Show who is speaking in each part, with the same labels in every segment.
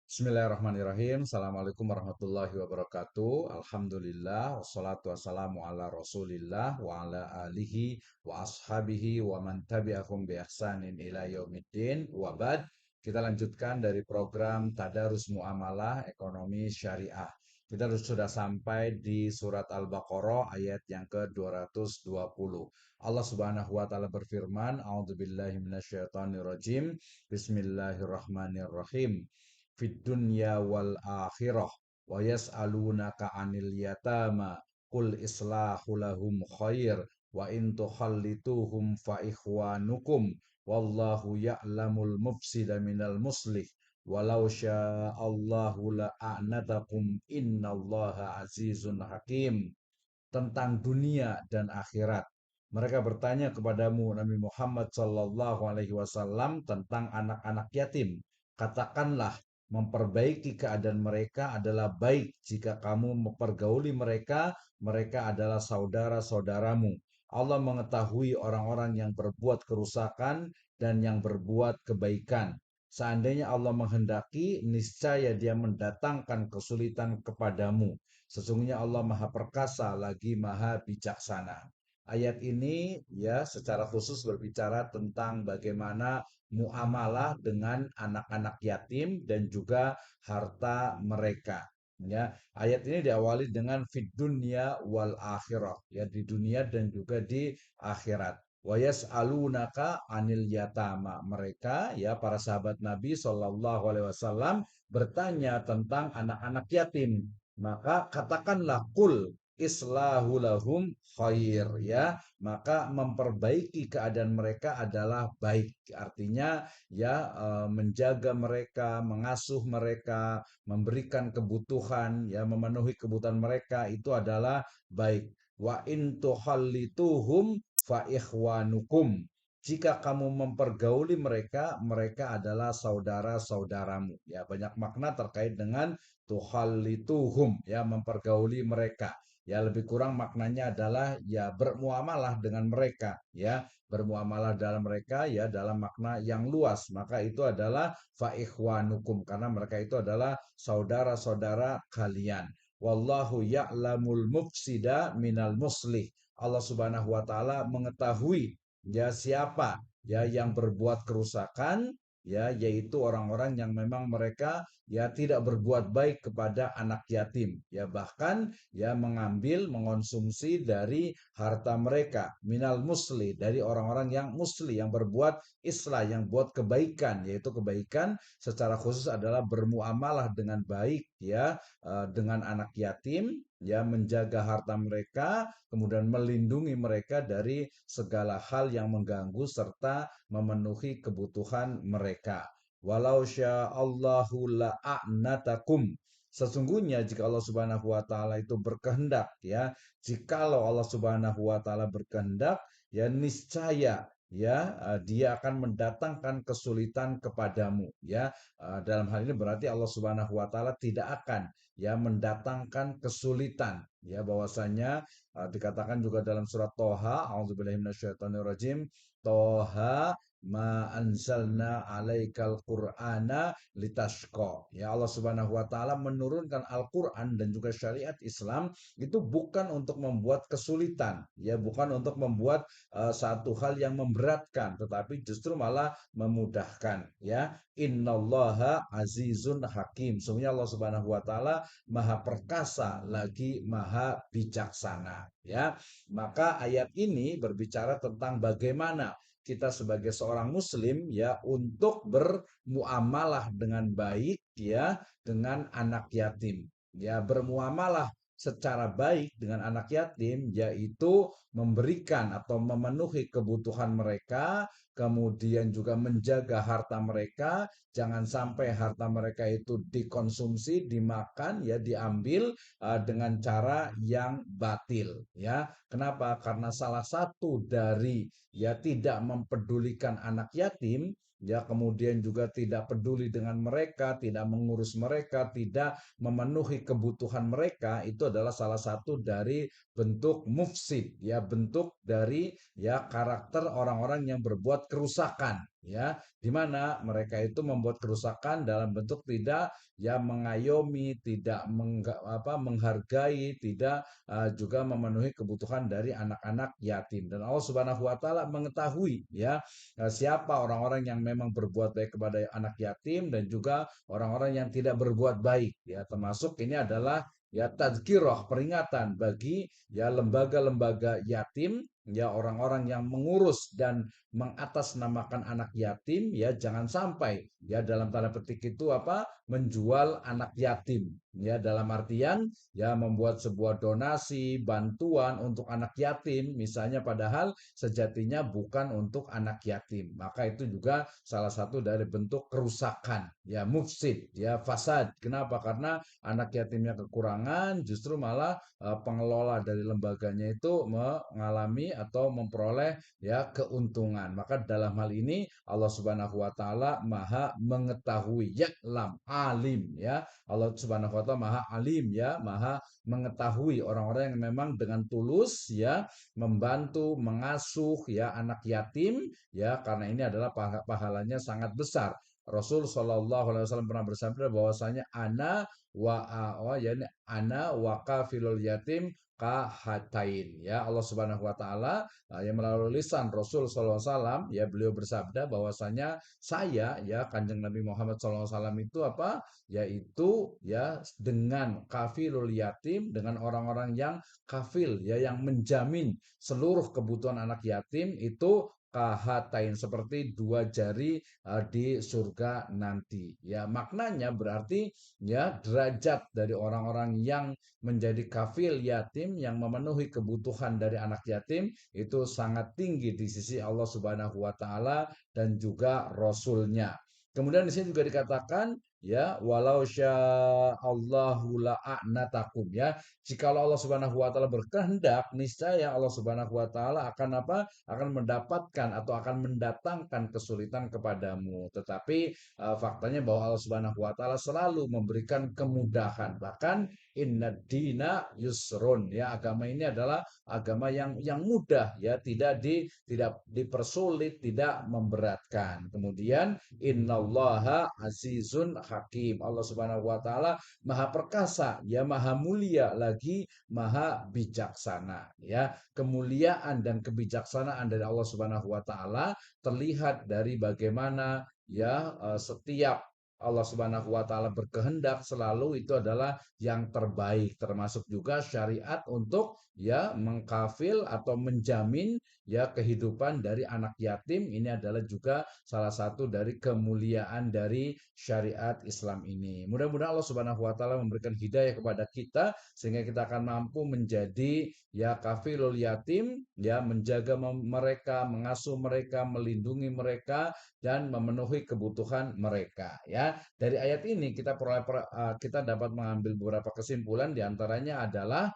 Speaker 1: Bismillahirrahmanirrahim. Assalamualaikum warahmatullahi wabarakatuh. Alhamdulillah. Wassalatu wassalamu ala rasulillah wa ala alihi wa ashabihi wa man tabi'ahum bi ihsanin ila yaumiddin. Wa ba'd. Kita lanjutkan dari program Tadarus Muamalah Ekonomi Syariah. Kita sudah sampai di surat Al-Baqarah ayat yang ke-220. Allah Subhanahu wa taala berfirman, A'udzubillahi minasyaitonirrajim. Bismillahirrahmanirrahim. Fid dunya wal akhirah wa yas'alunaka 'anil yatama qul islahu lahum khair wa in tukhallituhum fa ikhwanukum wallahu ya'lamul mufsida minal muslih walau sya'allahu la'anatakum innallaha azizun hakim. Tentang dunia dan akhirat. Mereka bertanya kepadamu Nabi Muhammad Sallallahu Alaihi Wasallam tentang anak-anak yatim. Katakanlah, memperbaiki keadaan mereka adalah baik jika kamu mempergauli mereka, mereka adalah saudara-saudaramu. Allah mengetahui orang-orang yang berbuat kerusakan dan yang berbuat kebaikan. Seandainya Allah menghendaki, niscaya Dia mendatangkan kesulitan kepadamu. Sesungguhnya Allah Maha Perkasa lagi Maha Bijaksana. Ayat ini ya secara khusus berbicara tentang bagaimana muamalah dengan anak-anak yatim dan juga harta mereka. Ya, ayat ini diawali dengan fid dunya wal akhirah, ya di dunia dan juga di akhirat. Wa yas'alunaka anil yatama. Mereka ya para sahabat Nabi Shallallahu alaihi wasallam bertanya tentang anak-anak yatim. Maka katakanlah kul islahu lahum khair, ya, maka memperbaiki keadaan mereka adalah baik. Artinya ya menjaga mereka, mengasuh mereka, memberikan kebutuhan, ya memenuhi kebutuhan mereka itu adalah baik. Wa in tuhallituhum fa ikhwanukum. Jika kamu mempergauli mereka, mereka adalah saudara-saudaramu. Ya, banyak makna terkait dengan tuhallituhum, ya mempergauli mereka. Ya, lebih kurang maknanya adalah ya bermuamalah dengan mereka, ya bermuamalah dalam mereka ya dalam makna yang luas. Maka itu adalah fa ikhwanukum karena mereka itu adalah saudara-saudara kalian. Wallahu ya'lamul mufsida minal muslih. Allah Subhanahu wa taala mengetahui ya siapa ya yang berbuat kerusakan, ya yaitu orang-orang yang memang mereka ya tidak berbuat baik kepada anak yatim, ya bahkan ya mengambil mengonsumsi dari harta mereka minal musli, dari orang-orang yang musli yang berbuat islah, yang buat kebaikan, yaitu kebaikan secara khusus adalah bermuamalah dengan baik ya dengan anak yatim, ya menjaga harta mereka, kemudian melindungi mereka dari segala hal yang mengganggu serta memenuhi kebutuhan mereka. Walau sya'allahu la'anatakum. Sesungguhnya jika Allah Subhanahu wa taala itu berkehendak, ya, jikalau Allah Subhanahu wa taala berkehendak, ya niscaya ya dia akan mendatangkan kesulitan kepadamu, ya. Dalam hal ini berarti Allah Subhanahu wa taala tidak akan ya mendatangkan kesulitan, ya bahwasanya dikatakan juga dalam surat Toha, a'udzubillahi minasyaitonirrajim, Toha ma anzalna alaikal qur'ana litashqa. Ya, Allah Subhanahu wa taala menurunkan Al-Qur'an dan juga syariat Islam itu bukan untuk membuat kesulitan, ya bukan untuk membuat satu hal yang memberatkan, tetapi justru malah memudahkan, ya. Innallaha azizun hakim. Sesungguhnya Allah Subhanahu wa taala Maha perkasa lagi Maha bijaksana, ya. Maka ayat ini berbicara tentang bagaimana kita sebagai seorang muslim ya untuk bermuamalah dengan baik ya dengan anak yatim. Ya, bermuamalah secara baik dengan anak yatim yaitu memberikan atau memenuhi kebutuhan mereka, kemudian juga menjaga harta mereka, jangan sampai harta mereka itu dikonsumsi, dimakan, ya diambil dengan cara yang batil, ya. Kenapa? Karena salah satu dari ya tidak mempedulikan anak yatim, ya kemudian juga tidak peduli dengan mereka, tidak mengurus mereka, tidak memenuhi kebutuhan mereka, itu adalah salah satu dari bentuk mufsid, ya bentuk dari ya karakter orang-orang yang berbuat kerusakan, ya, di mana mereka itu membuat kerusakan dalam bentuk tidak ya mengayomi, tidak menghargai, tidak juga memenuhi kebutuhan dari anak-anak yatim. Dan Allah Subhanahu wa taala mengetahui ya siapa orang-orang yang memang berbuat baik kepada anak yatim dan juga orang-orang yang tidak berbuat baik ya, termasuk ini adalah ya tadzkirah, peringatan bagi ya lembaga-lembaga yatim, ya orang-orang yang mengurus dan mengatasnamakan anak yatim, ya jangan sampai ya dalam tanda petik itu menjual anak yatim, ya dalam artian ya membuat sebuah donasi bantuan untuk anak yatim misalnya, padahal sejatinya bukan untuk anak yatim, maka itu juga salah satu dari bentuk kerusakan, ya mufsid, ya fasad. Kenapa? Karena anak yatimnya kekurangan, justru malah pengelola dari lembaganya itu mengalami atau memperoleh ya keuntungan. Maka dalam hal ini Allah Subhanahu wa taala Maha mengetahui, ya'lam, alim ya. Allah Subhanahu wa taala Maha alim ya, Maha mengetahui orang-orang yang memang dengan tulus ya membantu, mengasuh ya anak yatim ya, karena ini adalah pahalanya sangat besar. Rasul Shallallahu Alaihi Wasallam pernah bersabda bahwasanya ana wa kafilul yatim kahatain, ya. Allah Subhanahu wa taala yang melalui lisan Rasul sallallahu alaihi wasallam ya beliau bersabda bahwasanya saya ya Kanjeng Nabi Muhammad sallallahu alaihi wasallam itu yaitu ya dengan kafilul yatim, dengan orang-orang yang kafil ya yang menjamin seluruh kebutuhan anak yatim itu kahatain, seperti dua jari di surga nanti. Ya, maknanya berarti ya derajat dari orang-orang yang menjadi kafil yatim, yang memenuhi kebutuhan dari anak yatim itu sangat tinggi di sisi Allah Subhanahu wa taala dan juga rasulnya. Kemudian di sini juga dikatakan ya walau Allahu la'anatakum, ya, jika Allah Subhanahu wa taala berkehendak, niscaya Allah Subhanahu wa taala akan akan mendapatkan atau akan mendatangkan kesulitan kepadamu. Tetapi faktanya bahwa Allah Subhanahu wa taala selalu memberikan kemudahan. Bahkan inna dina yusrun, ya, agama ini adalah agama yang mudah ya, tidak dipersulit, tidak memberatkan. Kemudian innallaha azizun hakim. Allah Subhanahu wa taala maha perkasa, ya maha mulia lagi maha bijaksana, ya. Kemuliaan dan kebijaksanaan dari Allah Subhanahu wa taala terlihat dari bagaimana ya setiap Allah Subhanahu wa taala berkehendak selalu itu adalah yang terbaik, termasuk juga syariat untuk ya mengkafil atau menjamin ya kehidupan dari anak yatim. Ini adalah juga salah satu dari kemuliaan dari syariat Islam ini. Mudah-mudahan Allah Subhanahu wa taala memberikan hidayah kepada kita sehingga kita akan mampu menjadi ya kafilul yatim, ya menjaga mereka, mengasuh mereka, melindungi mereka dan memenuhi kebutuhan mereka, ya. Dari ayat ini kita dapat mengambil beberapa kesimpulan, diantaranya adalah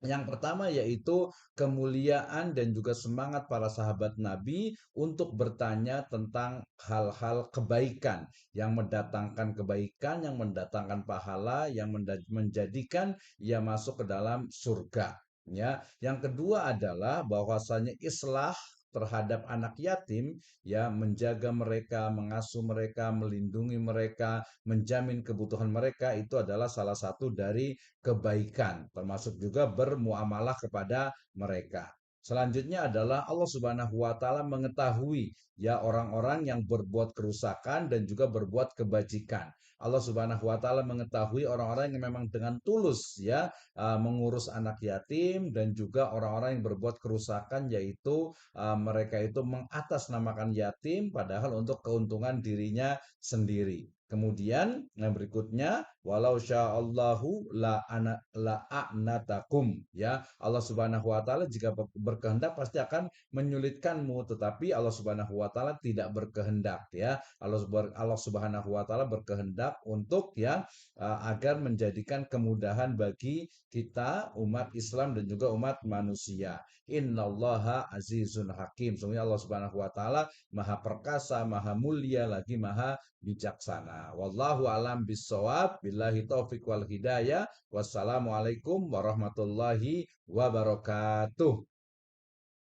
Speaker 1: yang pertama yaitu kemuliaan dan juga semangat para sahabat Nabi untuk bertanya tentang hal-hal kebaikan yang mendatangkan kebaikan, yang mendatangkan pahala, yang menjadikan ia masuk ke dalam surga. Ya, yang kedua adalah bahwasanya islah terhadap anak yatim, ya menjaga mereka, mengasuh mereka, melindungi mereka, menjamin kebutuhan mereka itu adalah salah satu dari kebaikan, termasuk juga bermuamalah kepada mereka. Selanjutnya adalah Allah Subhanahu wa taala mengetahui ya orang-orang yang berbuat kerusakan dan juga berbuat kebajikan. Allah Subhanahu wa taala mengetahui orang-orang yang memang dengan tulus ya mengurus anak yatim, dan juga orang-orang yang berbuat kerusakan, yaitu mereka itu mengatasnamakan yatim padahal untuk keuntungan dirinya sendiri. Kemudian yang berikutnya walau sya'allahu la'anatakum, ya. Allah Subhanahu wa taala jika berkehendak pasti akan menyulitkanmu, tetapi Allah Subhanahu wa taala tidak berkehendak, ya. Allah Subhanahu wa taala berkehendak untuk ya agar menjadikan kemudahan bagi kita umat Islam dan juga umat manusia. Innallaha azizun hakim. Sungguh Allah Subhanahu wa taala maha perkasa, maha mulia lagi maha bijaksana. Wallahu alam bisawab. Billahi taufik wal hidayah. Wassalamualaikum warahmatullahi wabarakatuh.